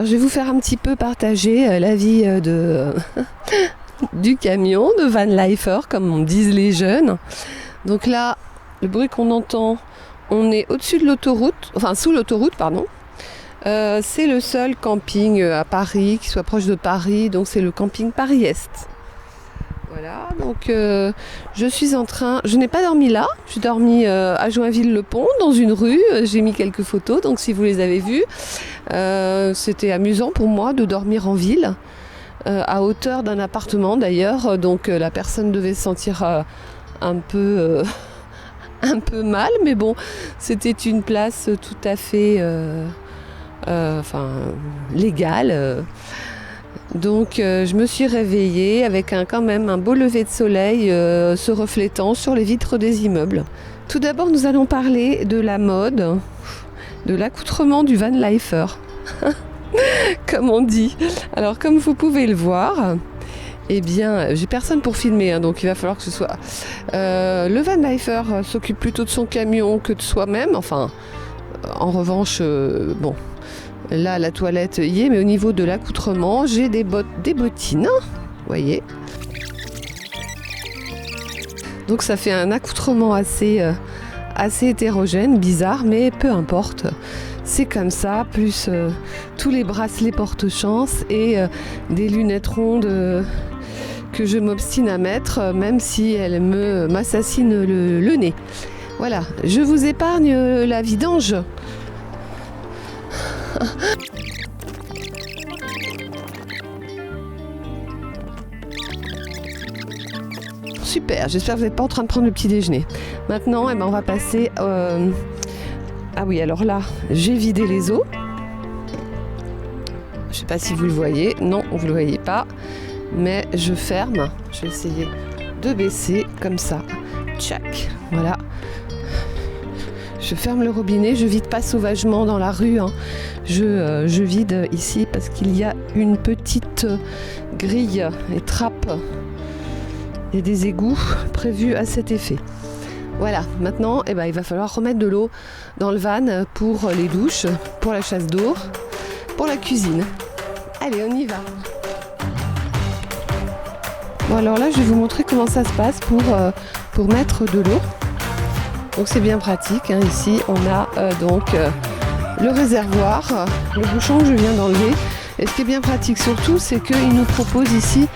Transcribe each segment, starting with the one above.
Je vais vous faire un petit peu partager la vie du camion, de van lifer, comme disent les jeunes. Donc là, le bruit qu'on entend, on est au-dessus de l'autoroute, enfin sous l'autoroute, pardon. C'est le seul camping à Paris, qui soit proche de Paris, donc c'est le camping Paris-Est. Voilà, donc je suis en train, je n'ai pas dormi là, j'ai dormi à Joinville-le-Pont, dans une rue, j'ai mis quelques photos, donc si vous les avez vues, c'était amusant pour moi de dormir en ville, à hauteur d'un appartement d'ailleurs, donc la personne devait se sentir un peu mal, mais bon, c'était une place tout à fait légale. Donc je me suis réveillée avec quand même un beau lever de soleil se reflétant sur les vitres des immeubles. Tout d'abord, nous allons parler de la mode, de l'accoutrement du van lifer, comme on dit. Alors comme vous pouvez le voir, eh bien, j'ai personne pour filmer, donc il va falloir que ce soit... le van lifer s'occupe plutôt de son camion que de soi-même, enfin, en revanche, bon... Là, la toilette y est, mais au niveau de l'accoutrement, j'ai des bottines, vous voyez. Donc ça fait un accoutrement assez hétérogène, bizarre, mais peu importe. C'est comme ça, plus tous les bracelets porte-chance et des lunettes rondes que je m'obstine à mettre, même si elles m'assassinent le nez. Voilà, je vous épargne la vidange. Super, j'espère que vous n'êtes pas en train de prendre le petit déjeuner. Maintenant, on va passer... Ah oui, alors là, j'ai vidé les eaux. Je ne sais pas si vous le voyez. Non, vous ne le voyez pas. Mais je ferme. Je vais essayer de baisser comme ça. Tchac, voilà. Je ferme le robinet, je vide pas sauvagement dans la rue, hein. Je vide ici parce qu'il y a une petite grille et trappe et des égouts prévus à cet effet. Voilà, maintenant il va falloir remettre de l'eau dans le van pour les douches, pour la chasse d'eau, pour la cuisine. Allez, on y va. Bon, alors là, je vais vous montrer comment ça se passe pour mettre de l'eau. Donc c'est bien pratique, hein. Ici on a le réservoir, le bouchon que je viens d'enlever. Et ce qui est bien pratique surtout, c'est qu'il nous propose ici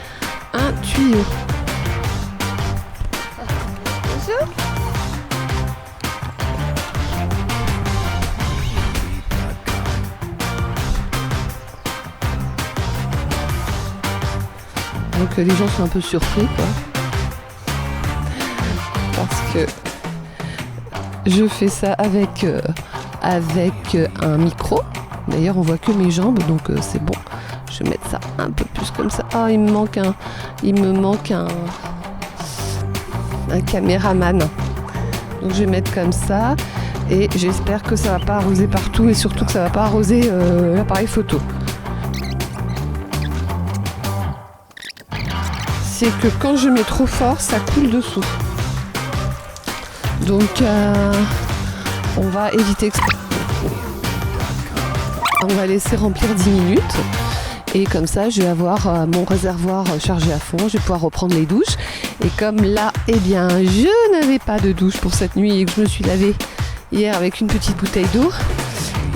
un tuyau. Bonjour. Donc les gens sont un peu surpris, quoi. Parce que je fais ça avec un micro. D'ailleurs, on voit que mes jambes, donc c'est bon. Je vais mettre ça un peu plus comme ça. Ah, il me manque un caméraman. Donc je vais mettre comme ça. Et j'espère que ça va pas arroser partout et surtout que ça va pas arroser l'appareil photo. C'est que quand je mets trop fort, ça coule dessous. Donc on va éviter que... On va laisser remplir 10 minutes et comme ça je vais avoir mon réservoir chargé à fond, je vais pouvoir reprendre les douches. Et comme là, je n'avais pas de douche pour cette nuit et que je me suis lavée hier avec une petite bouteille d'eau,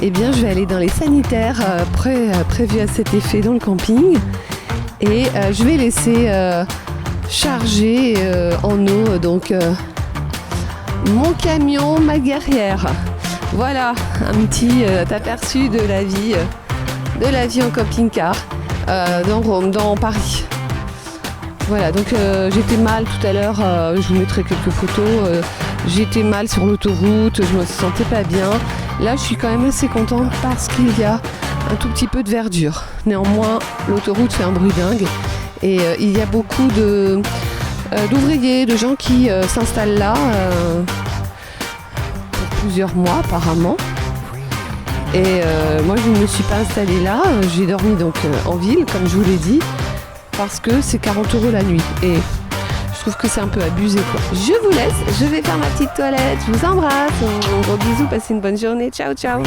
je vais aller dans les sanitaires prévus à cet effet dans le camping et je vais laisser charger en eau mon camion, ma guerrière. Voilà un petit aperçu de la vie en camping-car dans Paris. Voilà, donc j'étais mal tout à l'heure, je vous mettrai quelques photos. J'étais mal sur l'autoroute, je me sentais pas bien. Là, je suis quand même assez contente parce qu'il y a un tout petit peu de verdure. Néanmoins, l'autoroute fait un bruit dingue et il y a beaucoup d'ouvriers, de gens qui s'installent là pour plusieurs mois apparemment. Et moi je ne me suis pas installée là, j'ai dormi donc en ville comme je vous l'ai dit, parce que c'est 40 € la nuit et je trouve que c'est un peu abusé, quoi. Je vous laisse, je vais faire ma petite toilette, je vous embrasse, un gros bisou, passez une bonne journée, ciao ciao.